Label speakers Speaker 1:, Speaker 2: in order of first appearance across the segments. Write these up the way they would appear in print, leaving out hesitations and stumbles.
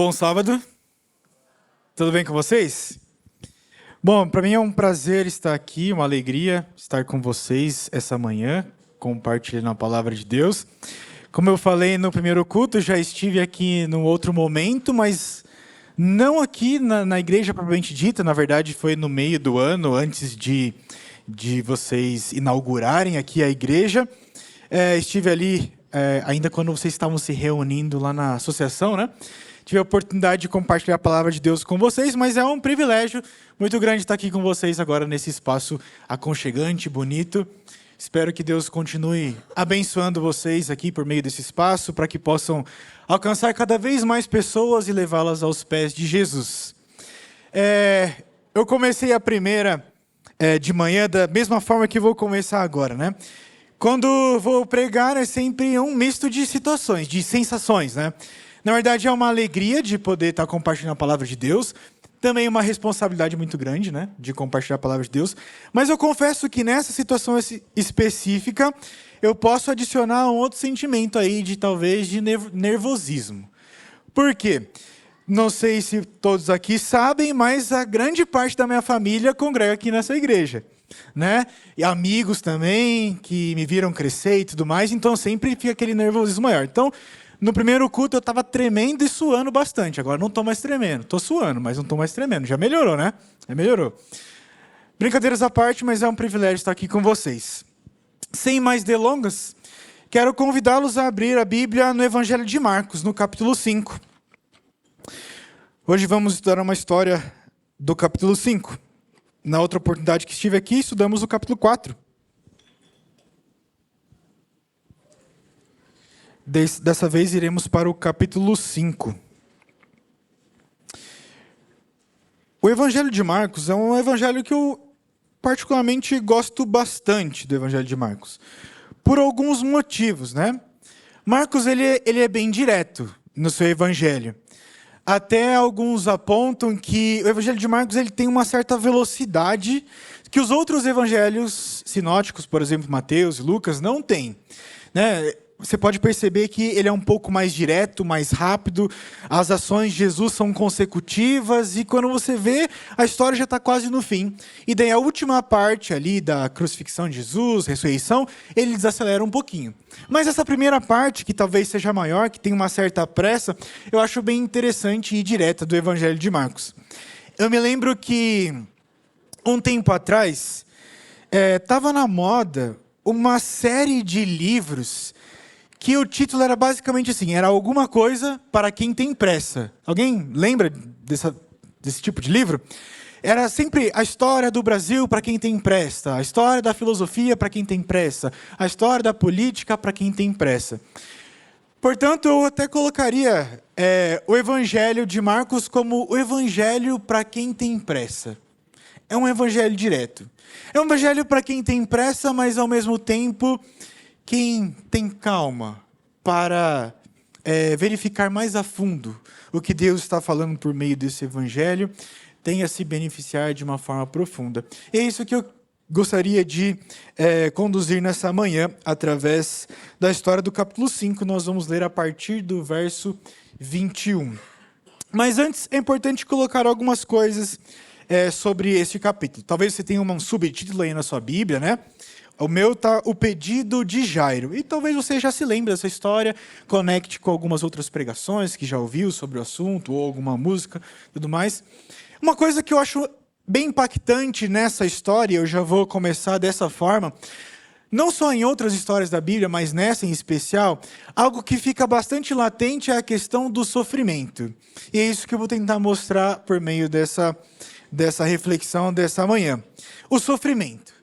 Speaker 1: Bom sábado, tudo bem com vocês? Bom, para mim é um prazer estar aqui, uma alegria estar com vocês essa manhã, compartilhando a palavra de Deus. Como eu falei no primeiro culto, já estive aqui num outro momento, mas não aqui na igreja propriamente dita, na verdade foi no meio do ano, antes de vocês inaugurarem aqui a igreja. Estive ali ainda quando vocês estavam se reunindo lá na associação, né? Tive a oportunidade de compartilhar a palavra de Deus com vocês, mas é um privilégio muito grande estar aqui com vocês agora nesse espaço aconchegante, bonito. Espero que Deus continue abençoando vocês aqui por meio desse espaço, para que possam alcançar cada vez mais pessoas e levá-las aos pés de Jesus. Eu comecei a primeira de manhã da mesma forma que vou começar agora, né? Quando vou pregar é sempre um misto de situações, de sensações, né? Na verdade, é uma alegria de poder estar compartilhando a palavra de Deus. Também uma responsabilidade muito grande, né? De compartilhar a palavra de Deus. Mas eu confesso que nessa situação específica, eu posso adicionar um outro sentimento aí, talvez de nervosismo. Por quê? Não sei se todos aqui sabem, mas a grande parte da minha família congrega aqui nessa igreja, né? E amigos também, que me viram crescer e tudo mais. Então, sempre fica aquele nervosismo maior. Então, no primeiro culto eu estava tremendo e suando bastante. Agora não estou mais tremendo. Estou suando, mas não estou mais tremendo. Já melhorou, né? Já melhorou. Brincadeiras à parte, mas é um privilégio estar aqui com vocês. Sem mais delongas, quero convidá-los a abrir a Bíblia no Evangelho de Marcos, no capítulo 5. Hoje vamos estudar uma história do capítulo 5. Na outra oportunidade que estive aqui, estudamos o capítulo 4. Dessa vez iremos para o capítulo 5. O Evangelho de Marcos é um evangelho que eu particularmente gosto bastante do Evangelho de Marcos. Por alguns motivos, né? Marcos ele é bem direto no seu evangelho. Até alguns apontam que o Evangelho de Marcos ele tem uma certa velocidade que os outros evangelhos sinóticos, por exemplo, Mateus e Lucas, não têm, né? Você pode perceber que ele é um pouco mais direto, mais rápido, as ações de Jesus são consecutivas, e quando você vê, a história já está quase no fim. E daí a última parte ali da crucifixão de Jesus, ressurreição, ele desacelera um pouquinho. Mas essa primeira parte, que talvez seja maior, que tem uma certa pressa, eu acho bem interessante e direta do Evangelho de Marcos. Eu me lembro que, um tempo atrás, estava na moda uma série de livros que o título era basicamente assim, era alguma coisa para quem tem pressa. Alguém lembra desse tipo de livro? Era sempre a história do Brasil para quem tem pressa, a história da filosofia para quem tem pressa, a história da política para quem tem pressa. Portanto, eu até colocaria o Evangelho de Marcos como o Evangelho para quem tem pressa. É um evangelho direto. É um evangelho para quem tem pressa, mas ao mesmo tempo quem tem calma para verificar mais a fundo o que Deus está falando por meio desse evangelho, tem a se beneficiar de uma forma profunda. É isso que eu gostaria de conduzir nessa manhã, através da história do capítulo 5. Nós vamos ler a partir do verso 21. Mas antes, é importante colocar algumas coisas sobre este capítulo. Talvez você tenha um subtítulo aí na sua Bíblia, né? O meu está o pedido de Jairo. E talvez você já se lembre dessa história, conecte com algumas outras pregações que já ouviu sobre o assunto, ou alguma música, tudo mais. Uma coisa que eu acho bem impactante nessa história, eu já vou começar dessa forma, não só em outras histórias da Bíblia, mas nessa em especial, algo que fica bastante latente é a questão do sofrimento. E é isso que eu vou tentar mostrar por meio dessa reflexão dessa manhã. O sofrimento.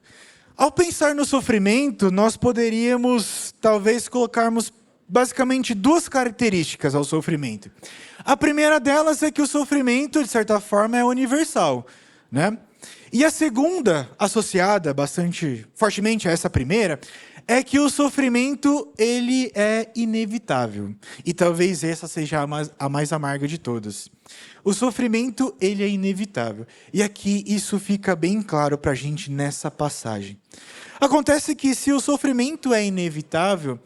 Speaker 1: Ao pensar no sofrimento, nós poderíamos, talvez, colocarmos basicamente duas características ao sofrimento. A primeira delas é que o sofrimento, de certa forma, é universal, né? E a segunda, associada bastante fortemente a essa primeira, é que o sofrimento ele é inevitável. E talvez essa seja a mais amarga de todas. O sofrimento ele é inevitável. E aqui isso fica bem claro para a gente nessa passagem. Acontece que se o sofrimento é inevitável,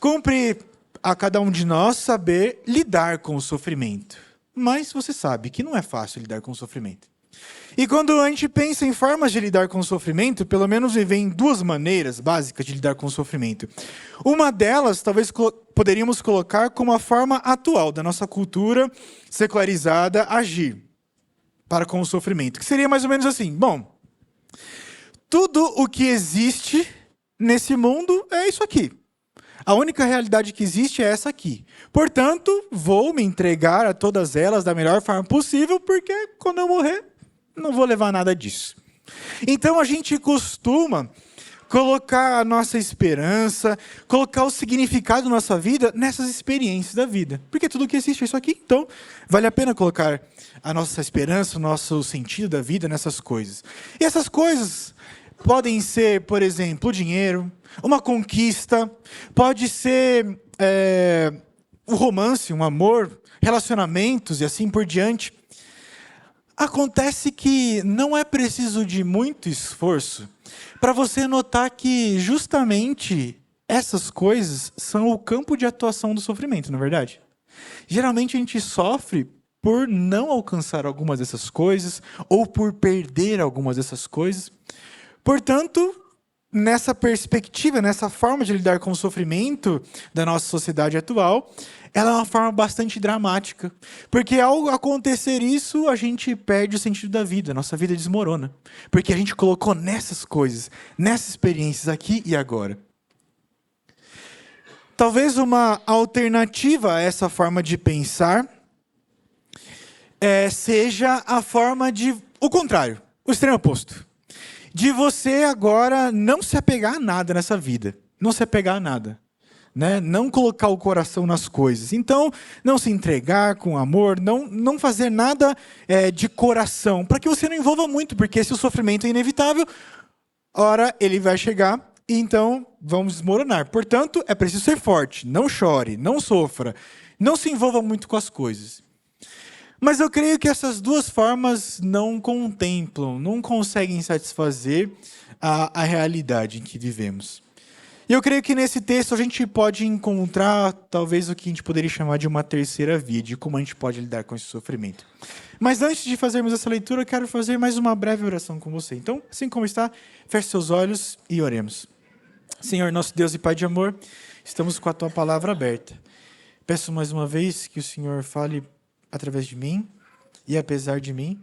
Speaker 1: cumpre a cada um de nós saber lidar com o sofrimento. Mas você sabe que não é fácil lidar com o sofrimento. E quando a gente pensa em formas de lidar com o sofrimento, pelo menos me vem duas maneiras básicas de lidar com o sofrimento. Uma delas, talvez poderíamos colocar como a forma atual da nossa cultura secularizada agir para com o sofrimento. Que seria mais ou menos assim: bom, tudo o que existe nesse mundo é isso aqui. A única realidade que existe é essa aqui. Portanto, vou me entregar a todas elas da melhor forma possível, porque quando eu morrer, não vou levar nada disso. Então a gente costuma colocar a nossa esperança, colocar o significado da nossa vida nessas experiências da vida. Porque tudo que existe é isso aqui, então vale a pena colocar a nossa esperança, o nosso sentido da vida nessas coisas. E essas coisas podem ser, por exemplo, o dinheiro, uma conquista, pode ser o romance, um amor, relacionamentos e assim por diante. Acontece que não é preciso de muito esforço para você notar que justamente essas coisas são o campo de atuação do sofrimento, não é verdade? Geralmente a gente sofre por não alcançar algumas dessas coisas ou por perder algumas dessas coisas. Portanto, nessa perspectiva, nessa forma de lidar com o sofrimento da nossa sociedade atual, ela é uma forma bastante dramática. Porque ao acontecer isso, a gente perde o sentido da vida, nossa vida desmorona. Porque a gente colocou nessas coisas, nessas experiências aqui e agora. Talvez uma alternativa a essa forma de pensar seja a forma de... o contrário, o extremo oposto. De você agora não se apegar a nada nessa vida. Não se apegar a nada. Né? Não colocar o coração nas coisas. Então, não se entregar com amor, não fazer nada de coração, para que você não envolva muito, porque se o sofrimento é inevitável, ora ele vai chegar e então vamos desmoronar. Portanto, é preciso ser forte, não chore, não sofra, não se envolva muito com as coisas. Mas eu creio que essas duas formas não contemplam, não conseguem satisfazer a realidade em que vivemos. E eu creio que nesse texto a gente pode encontrar talvez o que a gente poderia chamar de uma terceira via, de como a gente pode lidar com esse sofrimento. Mas antes de fazermos essa leitura, eu quero fazer mais uma breve oração com você. Então, assim como está, feche seus olhos e oremos. Senhor, nosso Deus e Pai de amor, estamos com a Tua palavra aberta. Peço mais uma vez que o Senhor fale através de mim e apesar de mim,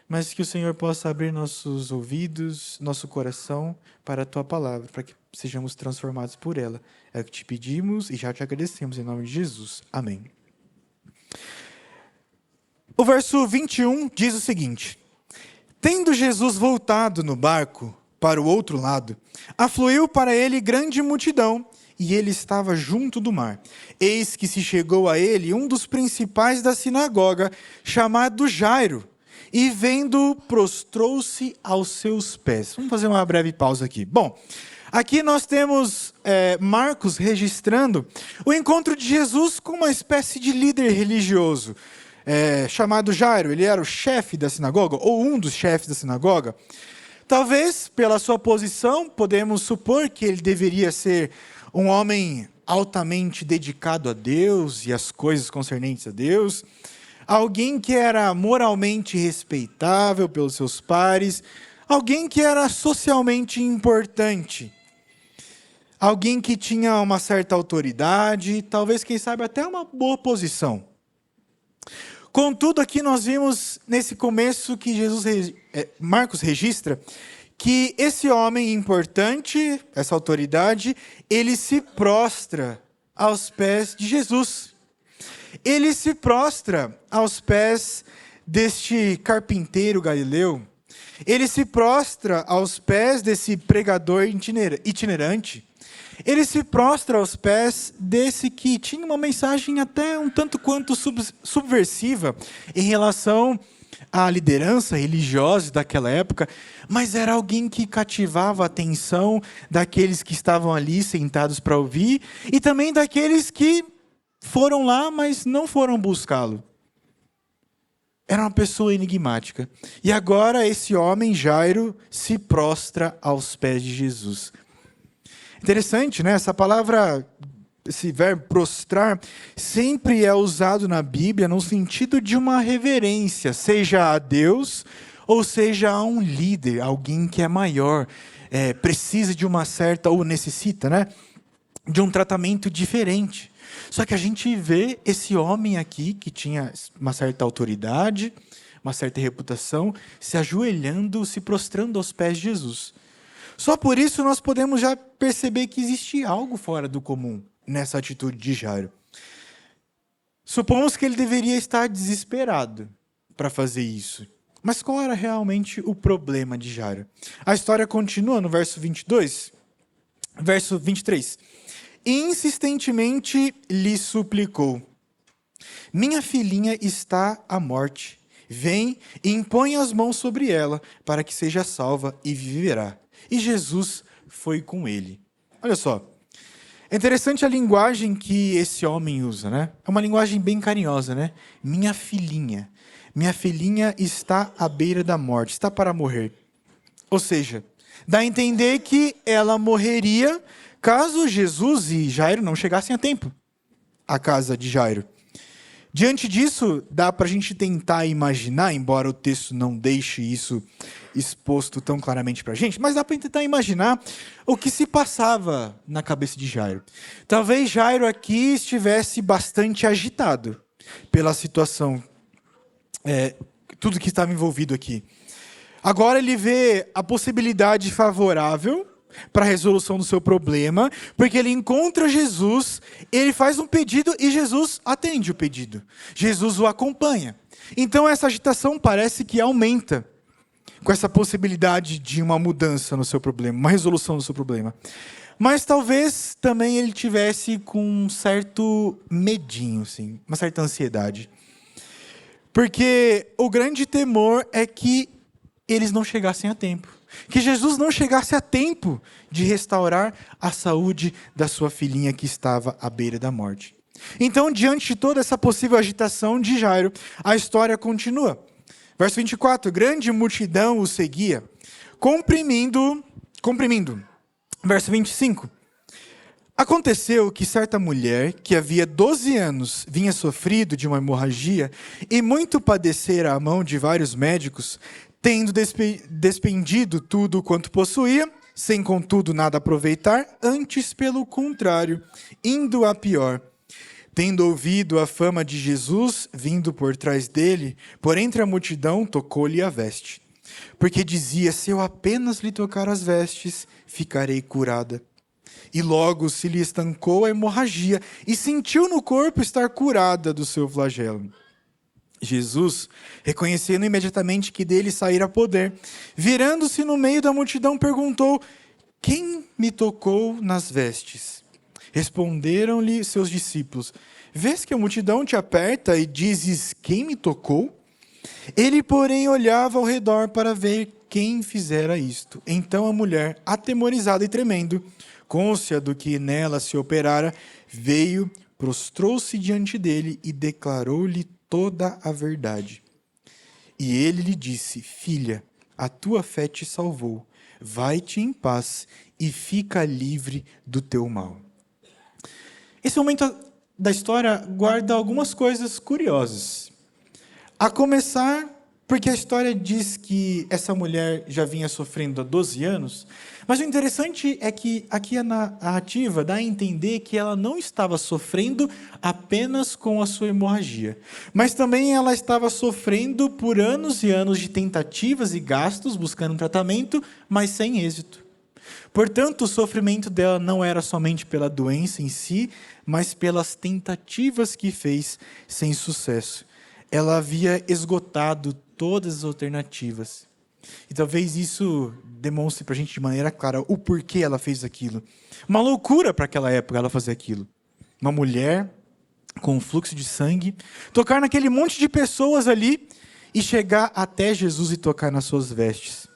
Speaker 1: mas que o Senhor possa abrir nossos ouvidos, nosso coração para a Tua palavra, para que sejamos transformados por ela. É o que te pedimos e já te agradecemos em nome de Jesus. Amém. O verso 21 diz o seguinte: tendo Jesus voltado no barco para o outro lado, afluiu para ele grande multidão, e ele estava junto do mar. Eis que se chegou a ele um dos principais da sinagoga, chamado Jairo, e vendo, prostrou-se aos seus pés. Vamos fazer uma breve pausa aqui. Bom, aqui nós temos Marcos registrando o encontro de Jesus com uma espécie de líder religioso, chamado Jairo. Ele era o chefe da sinagoga, ou um dos chefes da sinagoga. Talvez, pela sua posição, podemos supor que ele deveria ser um homem altamente dedicado a Deus e às coisas concernentes a Deus. Alguém que era moralmente respeitável pelos seus pares, alguém que era socialmente importante, alguém que tinha uma certa autoridade, talvez, quem sabe, até uma boa posição. Contudo, aqui nós vimos nesse começo que Marcos registra que esse homem importante, essa autoridade, ele se prostra aos pés de Jesus. Ele se prostra aos pés deste carpinteiro galileu. Ele se prostra aos pés desse pregador itinerante. Ele se prostra aos pés desse que tinha uma mensagem até um tanto quanto subversiva em relação à liderança religiosa daquela época, mas era alguém que cativava a atenção daqueles que estavam ali sentados para ouvir e também daqueles que foram lá, mas não foram buscá-lo. Era uma pessoa enigmática. E agora esse homem, Jairo, se prostra aos pés de Jesus. Interessante, né? Essa palavra esse verbo prostrar sempre é usado na Bíblia no sentido de uma reverência, seja a Deus ou seja a um líder, alguém que é maior, precisa de uma certa, ou necessita, né, de um tratamento diferente. Só que a gente vê esse homem aqui, que tinha uma certa autoridade, uma certa reputação, se ajoelhando, se prostrando aos pés de Jesus. Só por isso nós podemos já perceber que existe algo fora do comum nessa atitude de Jairo. Supomos que ele deveria estar desesperado para fazer isso. Mas qual era realmente o problema de Jairo? A história continua no verso 22, verso 23. Insistentemente lhe suplicou: minha filhinha está à morte. Vem e impõe as mãos sobre ela, para que seja salva e viverá. E Jesus foi com ele. Olha só, é interessante a linguagem que esse homem usa, né? É uma linguagem bem carinhosa, né? Minha filhinha está à beira da morte, está para morrer. Ou seja, dá a entender que ela morreria caso Jesus e Jairo não chegassem a tempo à casa de Jairo. Diante disso, dá para a gente tentar imaginar, embora o texto não deixe isso exposto tão claramente para a gente, mas dá para tentar imaginar o que se passava na cabeça de Jairo. Talvez Jairo aqui estivesse bastante agitado pela situação, tudo que estava envolvido aqui. Agora ele vê a possibilidade favorável para a resolução do seu problema, porque ele encontra Jesus, ele faz um pedido e Jesus atende o pedido. Jesus o acompanha. Então essa agitação parece que aumenta com essa possibilidade de uma mudança no seu problema, uma resolução do seu problema. Mas talvez também ele tivesse com um certo medinho, assim, uma certa ansiedade. Porque o grande temor é que eles não chegassem a tempo. Que Jesus não chegasse a tempo de restaurar a saúde da sua filhinha que estava à beira da morte. Então, diante de toda essa possível agitação de Jairo, a história continua. Verso 24, grande multidão o seguia, comprimindo. Verso 25. Aconteceu que certa mulher, que havia 12 anos vinha sofrido de uma hemorragia e muito padecera à mão de vários médicos, tendo despendido tudo quanto possuía, sem contudo nada aproveitar, antes pelo contrário, indo a pior. Tendo ouvido a fama de Jesus, vindo por trás dele, por entre a multidão, tocou-lhe a veste. Porque dizia, se eu apenas lhe tocar as vestes, ficarei curada. E logo se lhe estancou a hemorragia, e sentiu no corpo estar curada do seu flagelo. Jesus, reconhecendo imediatamente que dele saíra poder, virando-se no meio da multidão, perguntou, quem me tocou nas vestes? Responderam-lhe seus discípulos, vês que a multidão te aperta e dizes, quem me tocou? Ele, porém, olhava ao redor para ver quem fizera isto. Então a mulher, atemorizada e tremendo, cônscia do que nela se operara, veio, prostrou-se diante dele e declarou-lhe toda a verdade. E ele lhe disse, filha, a tua fé te salvou, vai-te em paz e fica livre do teu mal. Esse momento da história guarda algumas coisas curiosas. A começar, porque a história diz que essa mulher já vinha sofrendo há 12 anos, mas o interessante é que aqui a narrativa dá a entender que ela não estava sofrendo apenas com a sua hemorragia, mas também ela estava sofrendo por anos e anos de tentativas e gastos buscando um tratamento, mas sem êxito. Portanto, o sofrimento dela não era somente pela doença em si, mas pelas tentativas que fez sem sucesso. Ela havia esgotado todas as alternativas. E talvez isso demonstre para a gente de maneira clara o porquê ela fez aquilo. Uma loucura para aquela época ela fazer aquilo. Uma mulher com um fluxo de sangue, tocar naquele monte de pessoas ali e chegar até Jesus e tocar nas suas vestes.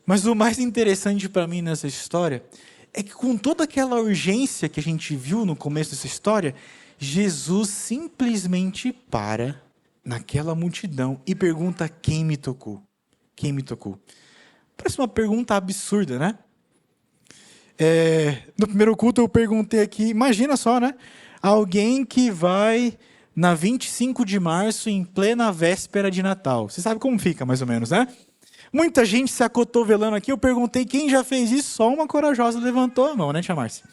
Speaker 1: Mas o mais interessante para mim nessa história é que com toda aquela urgência que a gente viu no começo dessa história, Jesus simplesmente para naquela multidão e pergunta quem me tocou. Quem me tocou? Parece uma pergunta absurda, né? No primeiro culto eu perguntei aqui, imagina só, né? Alguém que vai na 25 de março, em plena véspera de Natal. Você sabe como fica, mais ou menos, né? Muita gente se acotovelando aqui. Eu perguntei quem já fez isso. Só uma corajosa levantou a mão, né, tia Márcia?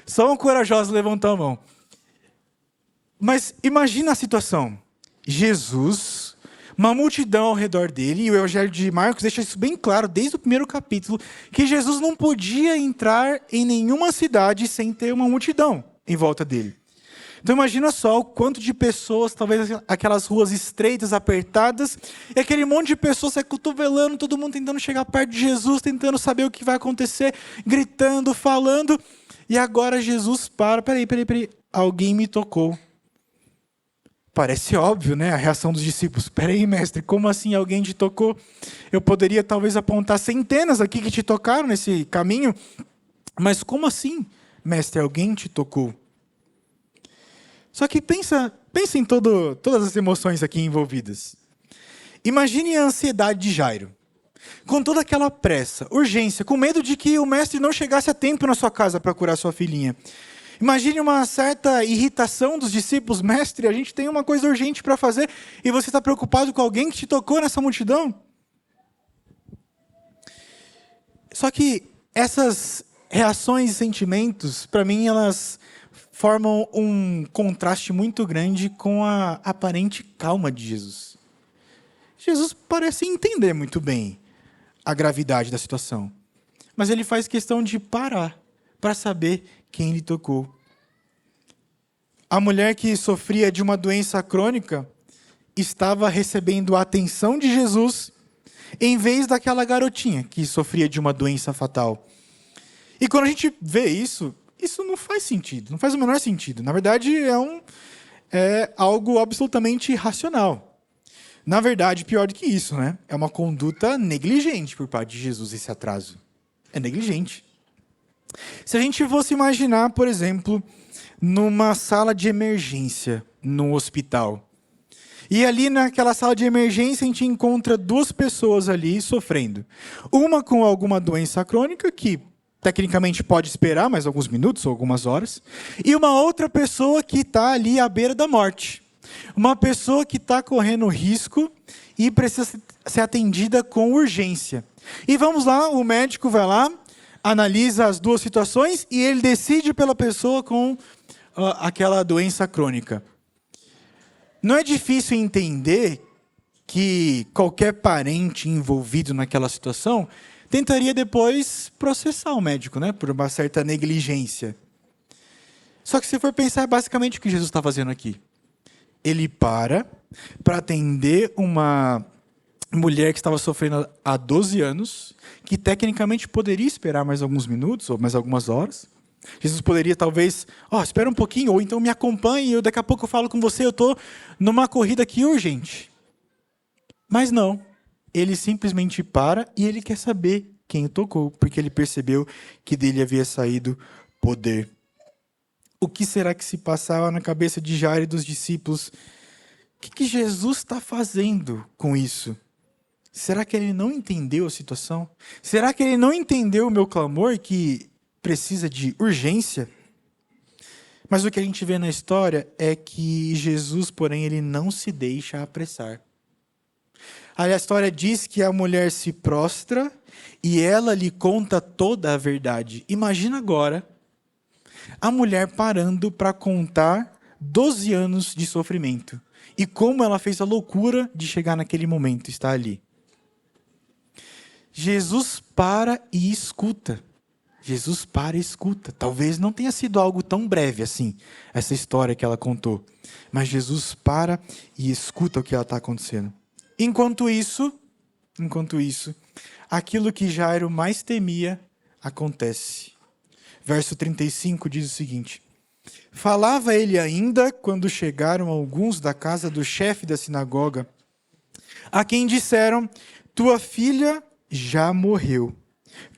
Speaker 1: Só uma corajosa levantou a mão. Mas imagina a situação. Jesus, uma multidão ao redor dele, e o Evangelho de Marcos deixa isso bem claro desde o primeiro capítulo, que Jesus não podia entrar em nenhuma cidade sem ter uma multidão em volta dele. Então imagina só o quanto de pessoas, talvez aquelas ruas estreitas, apertadas, e aquele monte de pessoas se acotovelando, todo mundo tentando chegar perto de Jesus, tentando saber o que vai acontecer, gritando, falando, e agora Jesus para, peraí, alguém me tocou. Parece óbvio, né? A reação dos discípulos. Peraí, mestre, como assim alguém te tocou? Eu poderia talvez apontar centenas aqui que te tocaram nesse caminho, mas como assim, mestre, alguém te tocou? Só que pensa em todas as emoções aqui envolvidas. Imagine a ansiedade de Jairo. Com toda aquela pressa, urgência, com medo de que o mestre não chegasse a tempo na sua casa para curar sua filhinha. Imagine uma certa irritação dos discípulos. Mestre, a gente tem uma coisa urgente para fazer e você está preocupado com alguém que te tocou nessa multidão? Só que essas reações e sentimentos, para mim, elas formam um contraste muito grande com a aparente calma de Jesus. Jesus parece entender muito bem a gravidade da situação, mas ele faz questão de parar para saber quem lhe tocou. A mulher que sofria de uma doença crônica estava recebendo a atenção de Jesus em vez daquela garotinha que sofria de uma doença fatal. E quando a gente vê isso não faz sentido, não faz o menor sentido. Na verdade, é algo absolutamente irracional. Na verdade, pior do que isso, né? É uma conduta negligente por parte de Jesus, esse atraso. É negligente. Se a gente fosse imaginar, por exemplo, numa sala de emergência, num hospital. E ali naquela sala de emergência a gente encontra duas pessoas ali sofrendo. Uma com alguma doença crônica, que tecnicamente pode esperar mais alguns minutos ou algumas horas. E uma outra pessoa que está ali à beira da morte. Uma pessoa que está correndo risco e precisa ser atendida com urgência. E vamos lá, o médico vai lá, analisa as duas situações e ele decide pela pessoa com aquela doença crônica. Não é difícil entender que qualquer parente envolvido naquela situação tentaria depois processar o médico, né, por uma certa negligência. Só que se for pensar, é basicamente o que Jesus está fazendo aqui. Ele para atender uma mulher que estava sofrendo há 12 anos, que tecnicamente poderia esperar mais alguns minutos ou mais algumas horas. Jesus poderia talvez, espera um pouquinho, ou então me acompanhe, eu daqui a pouco eu falo com você, eu estou numa corrida aqui urgente. Mas não, ele simplesmente para e ele quer saber quem o tocou, porque ele percebeu que dele havia saído poder. O que será que se passava na cabeça de Jairo e dos discípulos? O que Jesus está fazendo com isso? Será que ele não entendeu a situação? Será que ele não entendeu o meu clamor que precisa de urgência? Mas o que a gente vê na história é que Jesus, porém, ele não se deixa apressar. Aí a história diz que a mulher se prostra e ela lhe conta toda a verdade. Imagina agora a mulher parando para contar 12 anos de sofrimento. E como ela fez a loucura de chegar naquele momento, estar ali. Jesus para e escuta. Jesus para e escuta. Talvez não tenha sido algo tão breve assim, essa história que ela contou. Mas Jesus para e escuta o que está acontecendo. Enquanto isso, aquilo que Jairo mais temia acontece. Verso 35 diz o seguinte: falava ele ainda quando chegaram alguns da casa do chefe da sinagoga, a quem disseram: tua filha já morreu.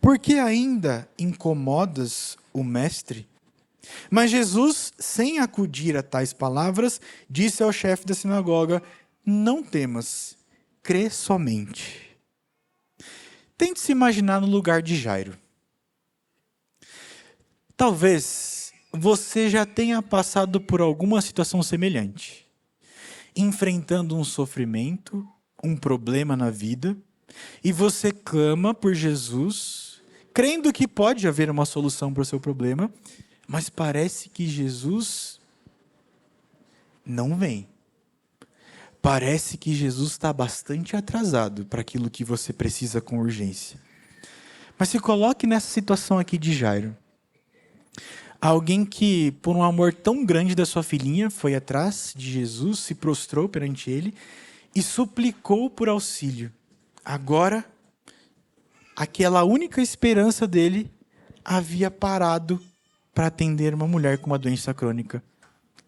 Speaker 1: Por que ainda incomodas o mestre? Mas Jesus, sem acudir a tais palavras, disse ao chefe da sinagoga: não temas, crê somente. Tente se imaginar no lugar de Jairo. Talvez você já tenha passado por alguma situação semelhante, enfrentando um sofrimento, um problema na vida, e você clama por Jesus, crendo que pode haver uma solução para o seu problema, mas parece que Jesus não vem. Parece que Jesus está bastante atrasado para aquilo que você precisa com urgência. Mas se coloque nessa situação aqui de Jairo. Alguém que, por um amor tão grande da sua filhinha, foi atrás de Jesus, se prostrou perante ele e suplicou por auxílio. Agora, aquela única esperança dele havia parado para atender uma mulher com uma doença crônica.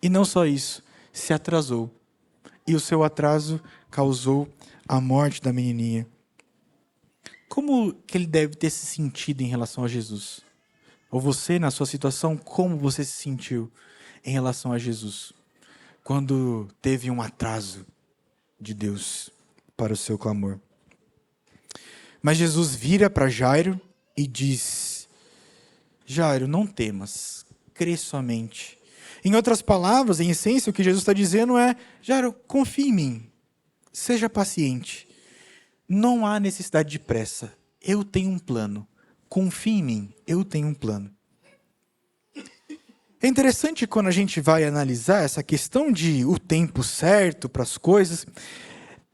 Speaker 1: E não só isso, se atrasou. E o seu atraso causou a morte da menininha. Como que ele deve ter se sentido em relação a Jesus? Ou você, na sua situação, como você se sentiu em relação a Jesus? Quando teve um atraso de Deus para o seu clamor. Mas Jesus vira para Jairo e diz: Jairo, não temas, crê somente. Em outras palavras, em essência, o que Jesus está dizendo é: Jairo, confie em mim, seja paciente. Não há necessidade de pressa. Eu tenho um plano. Confie em mim, eu tenho um plano. É interessante quando a gente vai analisar essa questão de o tempo certo para as coisas.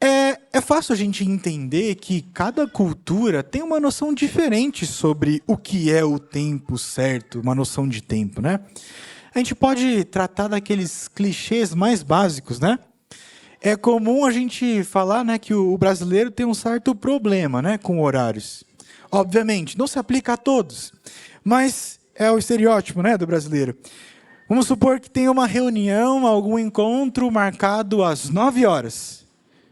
Speaker 1: É fácil a gente entender que cada cultura tem uma noção diferente sobre o que é o tempo certo, uma noção de tempo, né? A gente pode tratar daqueles clichês mais básicos, né? É comum a gente falar, né, que o brasileiro tem um certo problema, né, com horários. Obviamente, não se aplica a todos, mas é o estereótipo, né, do brasileiro. Vamos supor que tem uma reunião, algum encontro marcado às 9 horas.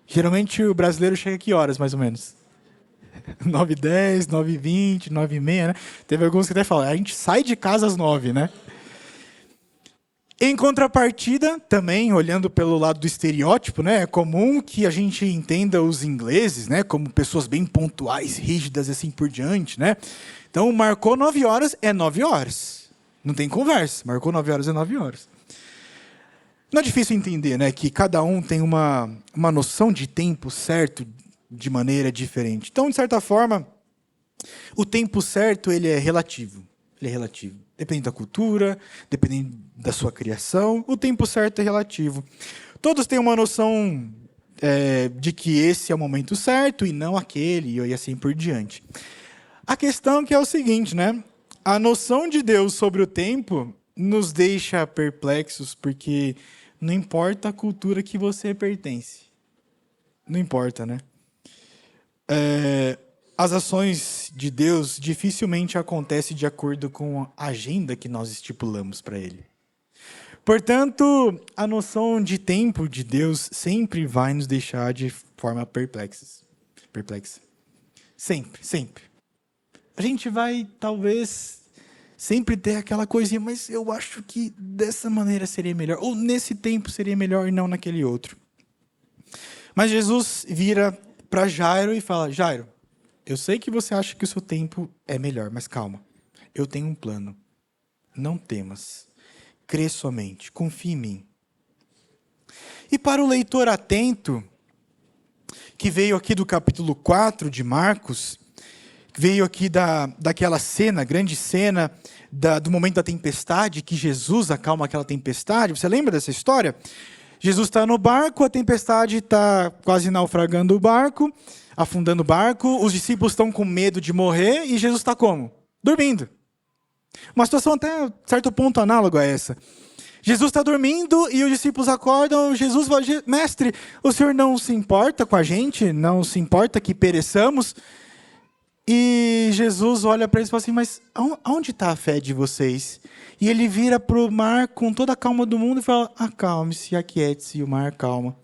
Speaker 1: Geralmente o brasileiro chega a que horas, mais ou menos? 9h10, 9h20, 9h30, né? Teve alguns que até falam, a gente sai de casa às 9, né? Em contrapartida, também, olhando pelo lado do estereótipo, né, é comum que a gente entenda os ingleses, né, como pessoas bem pontuais, rígidas, assim por diante, né? Então, marcou 9 horas, é 9 horas. Não tem conversa. Marcou 9 horas, é 9 horas. Não é difícil entender, né, que cada um tem uma noção de tempo certo de maneira diferente. Então, de certa forma, o tempo certo ele é relativo. Ele é relativo. Dependendo da cultura, dependendo da sua criação, o tempo certo é relativo. Todos têm uma noção de que esse é o momento certo e não aquele, e assim por diante. A questão que é o seguinte, né? A noção de Deus sobre o tempo nos deixa perplexos, porque não importa a cultura que você pertence. Não importa, né? As ações de Deus dificilmente acontecem de acordo com a agenda que nós estipulamos para Ele. Portanto, a noção de tempo de Deus sempre vai nos deixar de forma perplexa. Sempre, sempre. A gente vai, talvez, sempre ter aquela coisinha, mas eu acho que dessa maneira seria melhor, ou nesse tempo seria melhor e não naquele outro. Mas Jesus vira para Jairo e fala: Jairo, eu sei que você acha que o seu tempo é melhor, mas calma. Eu tenho um plano. Não temas. Crê somente. Confie em mim. E para o leitor atento, que veio aqui do capítulo 4 de Marcos, veio aqui daquela cena, grande cena, do momento da tempestade, que Jesus acalma aquela tempestade. Você lembra dessa história? Jesus está no barco, a tempestade está quase naufragando o barco, afundando o barco, os discípulos estão com medo de morrer e Jesus está como? Dormindo. Uma situação até certo ponto análoga a essa. Jesus está dormindo e os discípulos acordam, Jesus fala: mestre, o senhor não se importa com a gente? Não se importa que pereçamos? E Jesus olha para eles e fala assim: mas aonde está a fé de vocês? E ele vira para o mar com toda a calma do mundo e fala: acalme-se, aquiete-se, e o mar calma.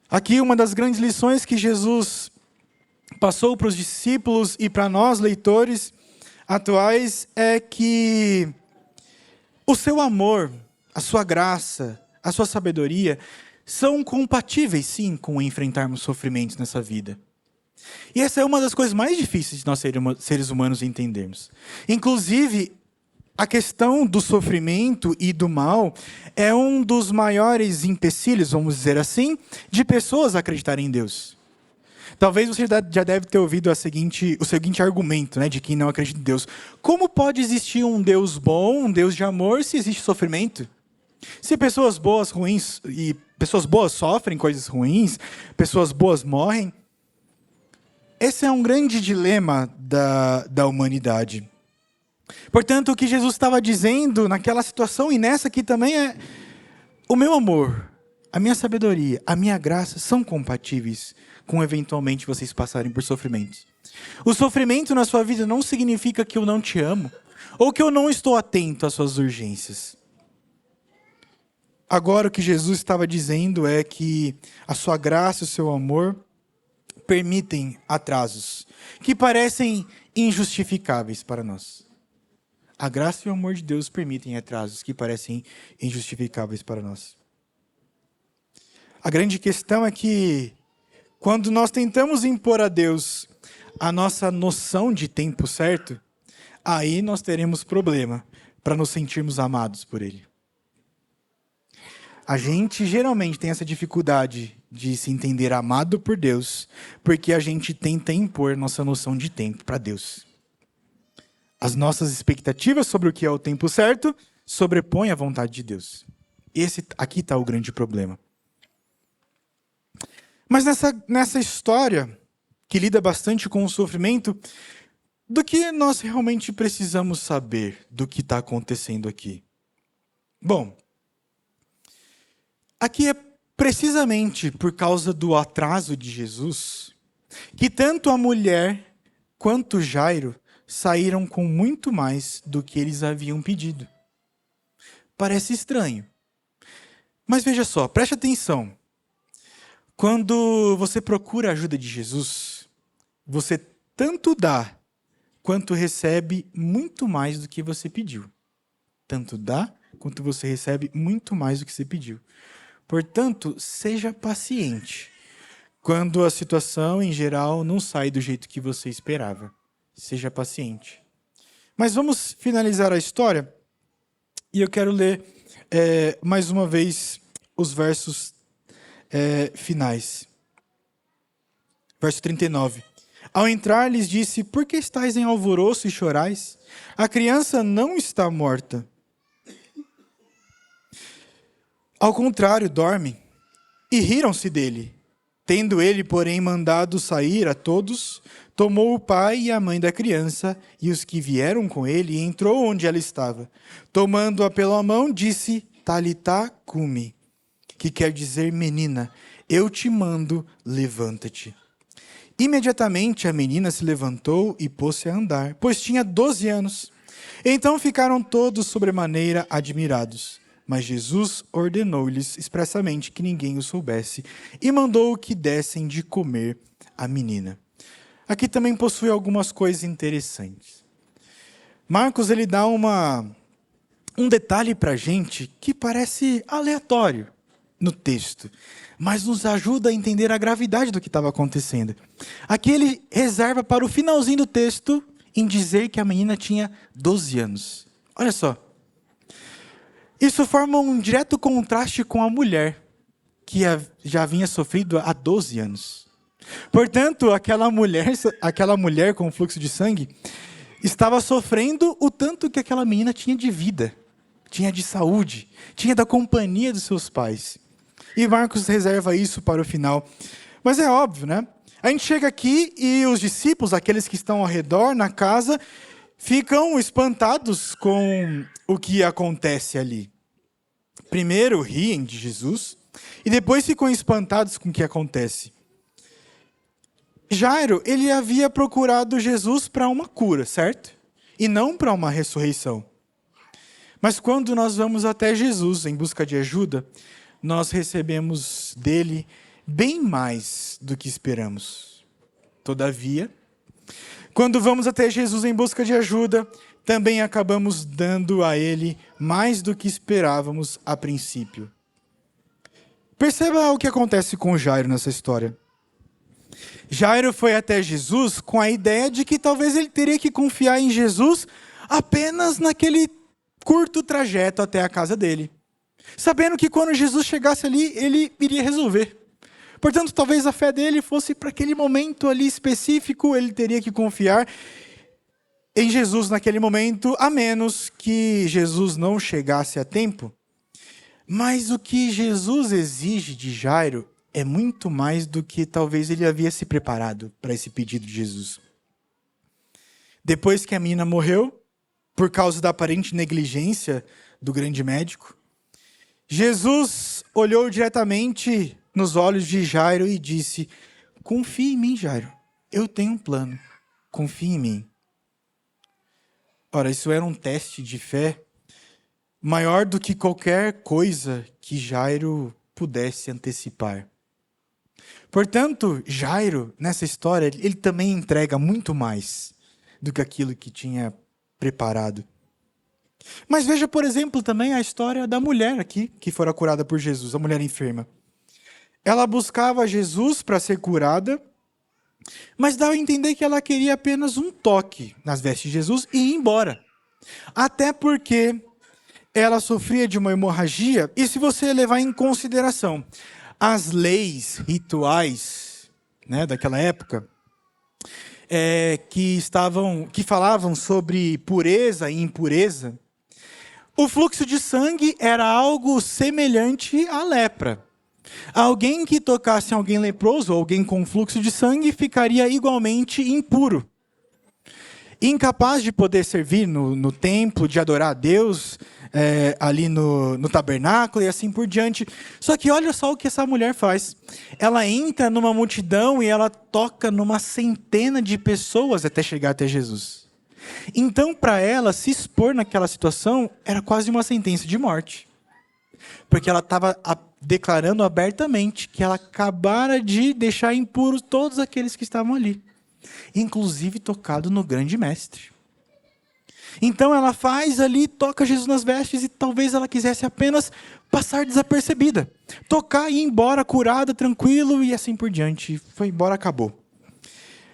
Speaker 1: Aqui uma das grandes lições que Jesus passou para os discípulos e para nós, leitores atuais, é que o seu amor, a sua graça, a sua sabedoria são compatíveis, sim, com enfrentarmos sofrimentos nessa vida. E essa é uma das coisas mais difíceis de nós seres humanos entendermos. Inclusive, a questão do sofrimento e do mal é um dos maiores empecilhos, vamos dizer assim, de pessoas acreditarem em Deus. Talvez você já deve ter ouvido o seguinte argumento, né, de quem não acredita em Deus. Como pode existir um Deus bom, um Deus de amor, se existe sofrimento? Se pessoas boas sofrem coisas ruins, pessoas boas morrem. Esse é um grande dilema da humanidade. Portanto, o que Jesus estava dizendo naquela situação e nessa aqui também é: o meu amor, a minha sabedoria, a minha graça são compatíveis com eventualmente vocês passarem por sofrimentos. O sofrimento na sua vida não significa que eu não te amo ou que eu não estou atento às suas urgências. Agora o que Jesus estava dizendo é que a sua graça e o seu amor permitem atrasos que parecem injustificáveis para nós. A graça e o amor de Deus permitem atrasos que parecem injustificáveis para nós. A grande questão é que, quando nós tentamos impor a Deus a nossa noção de tempo certo, aí nós teremos problema para nos sentirmos amados por Ele. A gente geralmente tem essa dificuldade de se entender amado por Deus, porque a gente tenta impor nossa noção de tempo para Deus. As nossas expectativas sobre o que é o tempo certo sobrepõem a vontade de Deus. Aqui está o grande problema. Mas nessa história, que lida bastante com o sofrimento, do que nós realmente precisamos saber do que está acontecendo aqui? Bom, aqui é precisamente por causa do atraso de Jesus que tanto a mulher quanto Jairo saíram com muito mais do que eles haviam pedido. Parece estranho. Mas veja só, preste atenção. Quando você procura a ajuda de Jesus, você tanto dá quanto recebe muito mais do que você pediu. Tanto dá quanto você recebe muito mais do que você pediu. Portanto, seja paciente quando a situação, em geral, não sai do jeito que você esperava. Seja paciente. Mas vamos finalizar a história. E eu quero ler mais uma vez os versos finais. Verso 39. Ao entrar, lhes disse: por que estáis em alvoroço e chorais? A criança não está morta. Ao contrário, dorme. E riram-se dele. Tendo ele, porém, mandado sair a todos, tomou o pai e a mãe da criança e os que vieram com ele e entrou onde ela estava. Tomando-a pela mão, disse: Talitá cumi, que quer dizer: menina, eu te mando, levanta-te. Imediatamente a menina se levantou e pôs-se a andar, pois tinha 12 anos. Então ficaram todos sobremaneira admirados. Mas Jesus ordenou-lhes expressamente que ninguém o soubesse e mandou que dessem de comer à menina. Aqui também possui algumas coisas interessantes. Marcos ele dá um detalhe para a gente que parece aleatório no texto, mas nos ajuda a entender a gravidade do que estava acontecendo. Aqui ele reserva para o finalzinho do texto em dizer que a menina tinha 12 anos. Olha só. Isso forma um direto contraste com a mulher, que já havia sofrido há 12 anos. Portanto, aquela mulher com fluxo de sangue estava sofrendo o tanto que aquela menina tinha de vida, tinha de saúde, tinha da companhia dos seus pais. E Marcos reserva isso para o final. Mas é óbvio, né? A gente chega aqui e os discípulos, aqueles que estão ao redor, na casa, ficam espantados com o que acontece ali. Primeiro riem de Jesus e depois ficam espantados com o que acontece. Jairo, ele havia procurado Jesus para uma cura, certo? E não para uma ressurreição. Mas quando nós vamos até Jesus em busca de ajuda, nós recebemos dele bem mais do que esperamos. Todavia, quando vamos até Jesus em busca de ajuda, também acabamos dando a ele mais do que esperávamos a princípio. Perceba o que acontece com Jairo nessa história. Jairo foi até Jesus com a ideia de que talvez ele teria que confiar em Jesus apenas naquele curto trajeto até a casa dele, sabendo que quando Jesus chegasse ali, ele iria resolver. Portanto, talvez a fé dele fosse para aquele momento ali específico, ele teria que confiar em Jesus naquele momento, a menos que Jesus não chegasse a tempo. Mas o que Jesus exige de Jairo é muito mais do que talvez ele havia se preparado para esse pedido de Jesus. Depois que a menina morreu, por causa da aparente negligência do grande médico, Jesus olhou diretamente nos olhos de Jairo e disse: confie em mim, Jairo, eu tenho um plano, confie em mim. Ora, isso era um teste de fé maior do que qualquer coisa que Jairo pudesse antecipar. Portanto, Jairo, nessa história, ele também entrega muito mais do que aquilo que tinha preparado. Mas veja, por exemplo, também a história da mulher aqui, que fora curada por Jesus, a mulher enferma. Ela buscava Jesus para ser curada, mas dava a entender que ela queria apenas um toque nas vestes de Jesus e ir embora. Até porque ela sofria de uma hemorragia, e se você levar em consideração as leis rituais, né, daquela época, que falavam sobre pureza e impureza, o fluxo de sangue era algo semelhante à lepra. Alguém que tocasse alguém leproso, alguém com fluxo de sangue, ficaria igualmente impuro. Incapaz de poder servir no templo, de adorar a Deus, ali no tabernáculo e assim por diante. Só que olha só o que essa mulher faz. Ela entra numa multidão e ela toca numa centena de pessoas até chegar até Jesus. Então, para ela, se expor naquela situação era quase uma sentença de morte. Porque ela estava declarando abertamente que ela acabara de deixar impuros todos aqueles que estavam ali, inclusive tocado no grande mestre. Então ela faz ali, toca Jesus nas vestes e talvez ela quisesse apenas passar desapercebida, tocar e ir embora curada, tranquilo e assim por diante. Foi embora, acabou.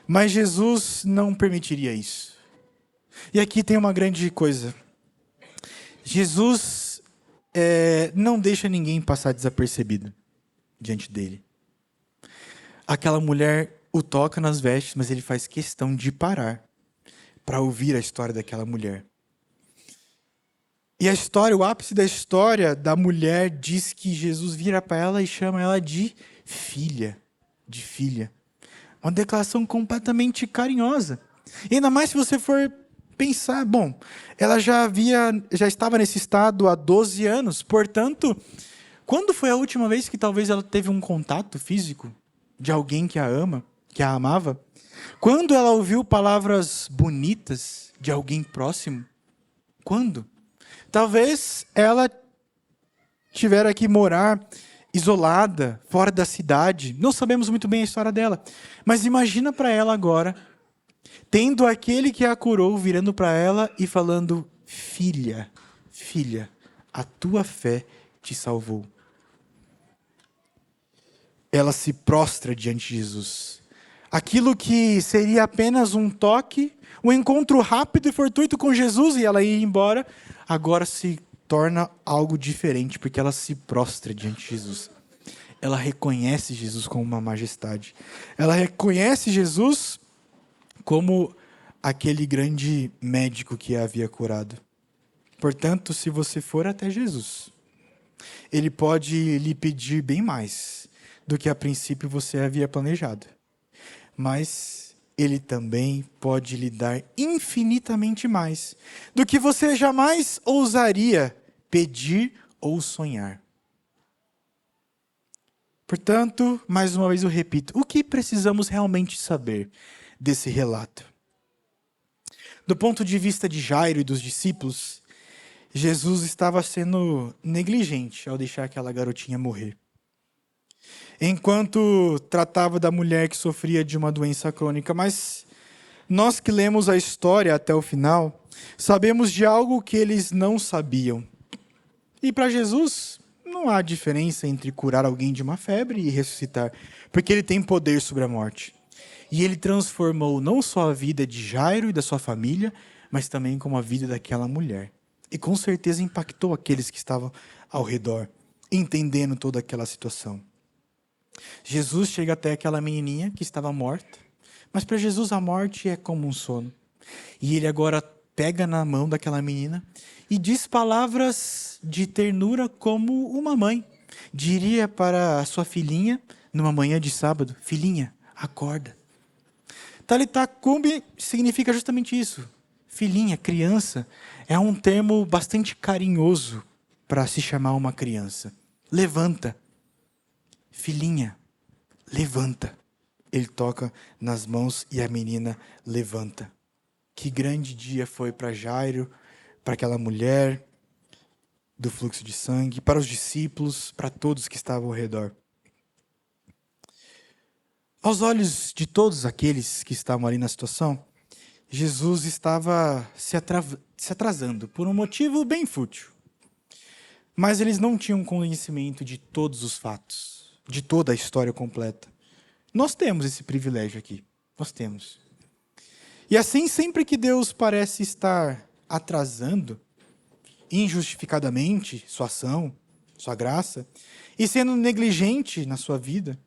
Speaker 1: Mas Jesus não permitiria isso. E aqui tem uma grande coisa. Jesus não deixa ninguém passar desapercebido diante dele. Aquela mulher o toca nas vestes, mas ele faz questão de parar para ouvir a história daquela mulher. E a história, o ápice da história da mulher diz que Jesus vira para ela e chama ela de filha. De filha. Uma declaração completamente carinhosa. E ainda mais se você for pensar, bom, ela já estava nesse estado há 12 anos, portanto, quando foi a última vez que talvez ela teve um contato físico de alguém que a ama, que a amava? Quando ela ouviu palavras bonitas de alguém próximo? Quando? Talvez ela tivera que morar isolada, fora da cidade. Não sabemos muito bem a história dela. Mas imagina para ela agora, tendo aquele que a curou virando para ela e falando: filha, filha, a tua fé te salvou. Ela se prostra diante de Jesus. Aquilo que seria apenas um toque, um encontro rápido e fortuito com Jesus e ela ir embora, agora se torna algo diferente, porque ela se prostra diante de Jesus. Ela reconhece Jesus como uma majestade. Ela reconhece Jesus como aquele grande médico que a havia curado. Portanto, se você for até Jesus, ele pode lhe pedir bem mais do que a princípio você havia planejado. Mas ele também pode lhe dar infinitamente mais do que você jamais ousaria pedir ou sonhar. Portanto, mais uma vez eu repito, o que precisamos realmente saber desse relato? Do ponto de vista de Jairo e dos discípulos, Jesus estava sendo negligente ao deixar aquela garotinha morrer. Enquanto tratava da mulher que sofria de uma doença crônica, mas nós que lemos a história até o final, sabemos de algo que eles não sabiam. E para Jesus, não há diferença entre curar alguém de uma febre e ressuscitar, porque ele tem poder sobre a morte. E ele transformou não só a vida de Jairo e da sua família, mas também como a vida daquela mulher. E com certeza impactou aqueles que estavam ao redor, entendendo toda aquela situação. Jesus chega até aquela menininha que estava morta, mas para Jesus a morte é como um sono. E ele agora pega na mão daquela menina e diz palavras de ternura como uma mãe diria para a sua filhinha numa manhã de sábado: filhinha, acorda. Talitá cumi significa justamente isso. Filhinha, criança, é um termo bastante carinhoso para se chamar uma criança. Levanta. Filhinha, levanta. Ele toca nas mãos e a menina levanta. Que grande dia foi para Jairo, para aquela mulher do fluxo de sangue, para os discípulos, para todos que estavam ao redor. Aos olhos de todos aqueles que estavam ali na situação, Jesus estava se atrasando por um motivo bem fútil. Mas eles não tinham conhecimento de todos os fatos, de toda a história completa. Nós temos esse privilégio aqui. Nós temos. E assim, sempre que Deus parece estar atrasando, injustificadamente, sua ação, sua graça, e sendo negligente na sua vida,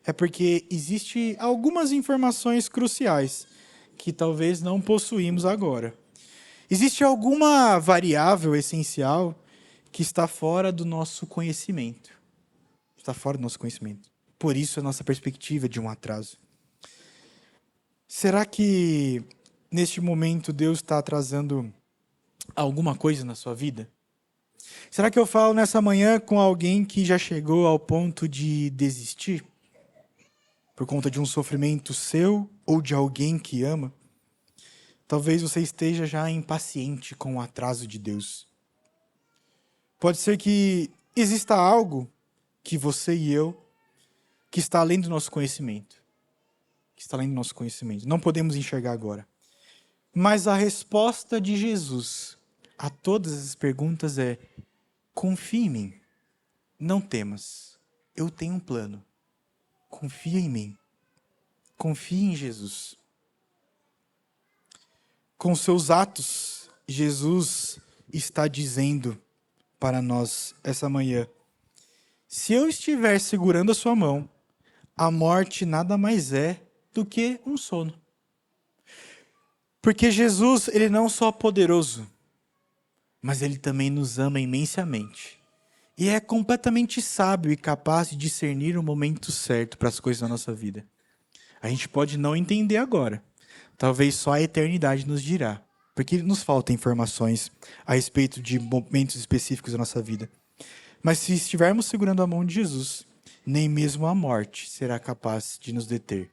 Speaker 1: é porque existe algumas informações cruciais que talvez não possuímos agora. Existe alguma variável essencial que está fora do nosso conhecimento. Está fora do nosso conhecimento. Por isso a nossa perspectiva de um atraso. Será que neste momento Deus está atrasando alguma coisa na sua vida? Será que eu falo nessa manhã com alguém que já chegou ao ponto de desistir? Por conta de um sofrimento seu ou de alguém que ama? Talvez você esteja já impaciente com o atraso de Deus. Pode ser que exista algo que você e eu, que está além do nosso conhecimento. Que está além do nosso conhecimento. Não podemos enxergar agora. Mas a resposta de Jesus a todas essas perguntas é: confie em mim. Não temas. Eu tenho um plano. Confia em mim. Confie em Jesus. Com seus atos, Jesus está dizendo para nós essa manhã: se eu estiver segurando a sua mão, a morte nada mais é do que um sono. Porque Jesus, ele não só é poderoso, mas ele também nos ama imensamente. E é completamente sábio e capaz de discernir o momento certo para as coisas da nossa vida. A gente pode não entender agora. Talvez só a eternidade nos dirá. Porque nos faltam informações a respeito de momentos específicos da nossa vida. Mas se estivermos segurando a mão de Jesus, nem mesmo a morte será capaz de nos deter.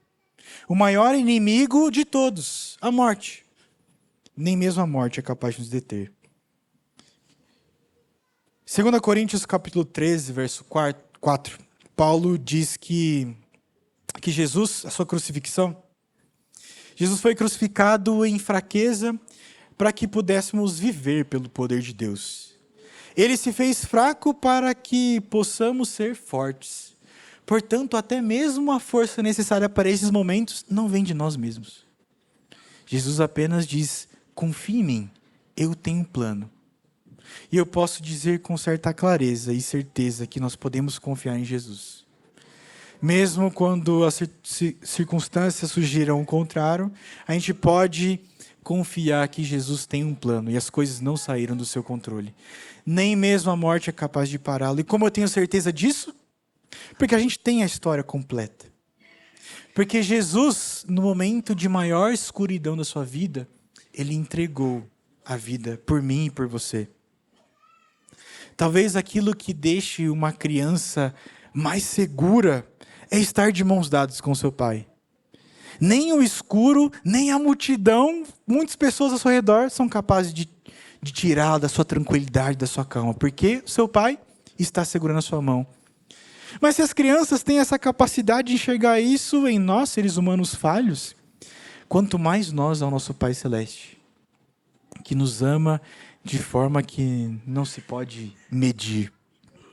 Speaker 1: O maior inimigo de todos, a morte. Nem mesmo a morte é capaz de nos deter. 2 Coríntios capítulo 13, verso 4, Paulo diz que Jesus, a sua crucifixão, Jesus foi crucificado em fraqueza para que pudéssemos viver pelo poder de Deus. Ele se fez fraco para que possamos ser fortes. Portanto, até mesmo a força necessária para esses momentos não vem de nós mesmos. Jesus apenas diz: confie em mim, eu tenho um plano. E eu posso dizer com certa clareza e certeza que nós podemos confiar em Jesus. Mesmo quando as circunstâncias sugiram o contrário, a gente pode confiar que Jesus tem um plano e as coisas não saíram do seu controle. Nem mesmo a morte é capaz de pará-lo. E como eu tenho certeza disso? Porque a gente tem a história completa. Porque Jesus, no momento de maior escuridão da sua vida, ele entregou a vida por mim e por você. Talvez aquilo que deixe uma criança mais segura é estar de mãos dadas com seu pai. Nem o escuro, nem a multidão, muitas pessoas ao seu redor são capazes de tirá-la da sua tranquilidade, da sua calma, porque seu pai está segurando a sua mão. Mas se as crianças têm essa capacidade de enxergar isso em nós, seres humanos falhos, quanto mais nós ao nosso Pai Celeste, que nos ama de forma que não se pode medir.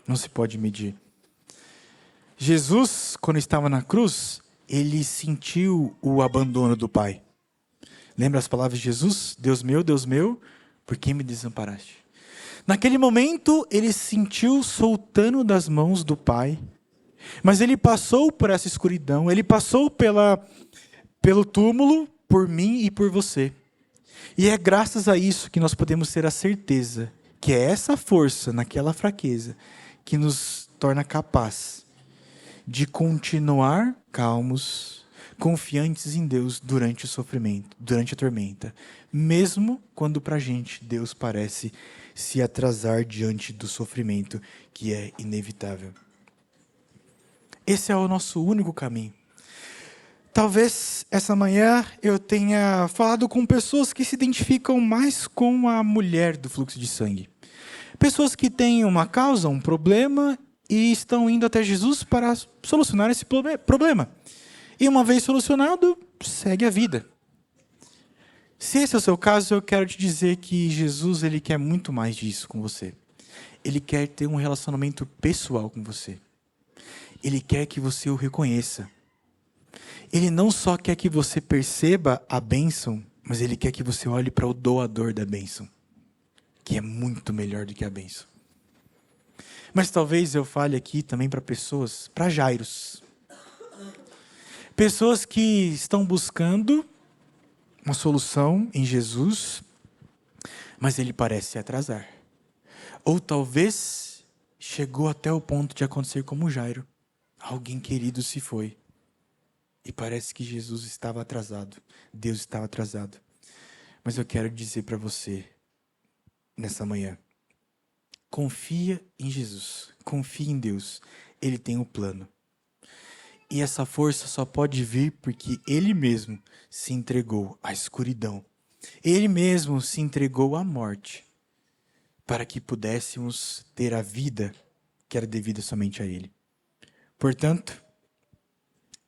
Speaker 1: Não se pode medir. Jesus, quando estava na cruz, ele sentiu o abandono do Pai. Lembra as palavras de Jesus? Deus meu, por que me desamparaste? Naquele momento, ele se sentiu soltando das mãos do Pai, mas ele passou por essa escuridão, ele passou pelo túmulo por mim e por você. E é graças a isso que nós podemos ter a certeza que é essa força naquela fraqueza que nos torna capaz de continuar calmos, confiantes em Deus durante o sofrimento, durante a tormenta, mesmo quando para a gente Deus parece se atrasar diante do sofrimento que é inevitável. Esse é o nosso único caminho. Talvez essa manhã eu tenha falado com pessoas que se identificam mais com a mulher do fluxo de sangue. Pessoas que têm uma causa, um problema e estão indo até Jesus para solucionar esse problema. E uma vez solucionado, segue a vida. Se esse é o seu caso, eu quero te dizer que Jesus ele quer muito mais disso com você. Ele quer ter um relacionamento pessoal com você. Ele quer que você o reconheça. Ele não só quer que você perceba a bênção, mas ele quer que você olhe para o doador da bênção, que é muito melhor do que a bênção. Mas talvez eu fale aqui também para pessoas, para Jairos. Pessoas que estão buscando uma solução em Jesus, mas ele parece se atrasar. Ou talvez chegou até o ponto de acontecer como Jairo. Alguém querido se foi. E parece que Jesus estava atrasado. Deus estava atrasado. Mas eu quero dizer para você, nessa manhã, confia em Jesus. Confia em Deus. Ele tem um plano. E essa força só pode vir porque Ele mesmo se entregou à escuridão. Ele mesmo se entregou à morte. Para que pudéssemos ter a vida que era devida somente a Ele. Portanto,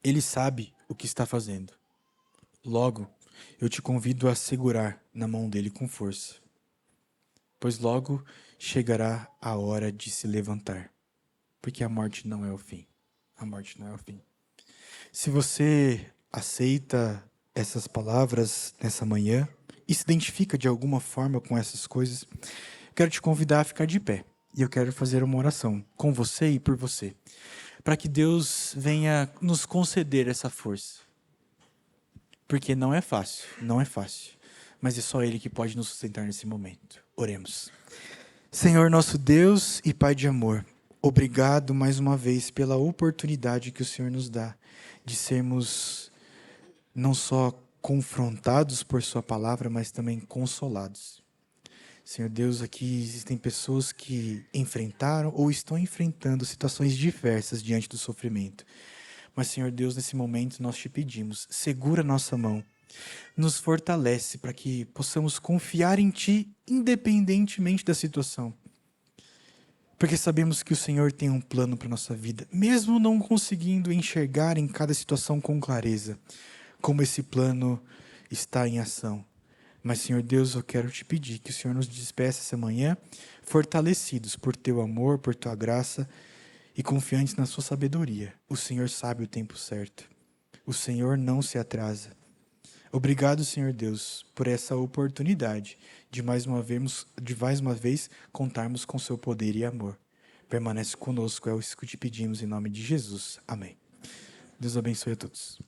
Speaker 1: Ele sabe o que está fazendo. Logo, eu te convido a segurar na mão dele com força. Pois logo chegará a hora de se levantar. Porque a morte não é o fim. A morte não é o fim. Se você aceita essas palavras nessa manhã e se identifica de alguma forma com essas coisas, quero te convidar a ficar de pé. E eu quero fazer uma oração com você e por você. Para que Deus venha nos conceder essa força. Porque não é fácil, não é fácil. Mas é só Ele que pode nos sustentar nesse momento. Oremos. Senhor nosso Deus e Pai de amor, obrigado mais uma vez pela oportunidade que o Senhor nos dá de sermos não só confrontados por Sua palavra, mas também consolados. Senhor Deus, aqui existem pessoas que enfrentaram ou estão enfrentando situações diversas diante do sofrimento. Mas, Senhor Deus, nesse momento nós te pedimos, segura nossa mão, nos fortalece para que possamos confiar em Ti, independentemente da situação. Porque sabemos que o Senhor tem um plano para a nossa vida, mesmo não conseguindo enxergar em cada situação com clareza, como esse plano está em ação. Mas, Senhor Deus, eu quero te pedir que o Senhor nos despeça essa manhã, fortalecidos por Teu amor, por Tua graça e confiantes na Sua sabedoria. O Senhor sabe o tempo certo. O Senhor não se atrasa. Obrigado, Senhor Deus, por essa oportunidade de mais uma vez contarmos com Seu poder e amor. Permanece conosco, é isso que te pedimos em nome de Jesus. Amém. Deus abençoe a todos.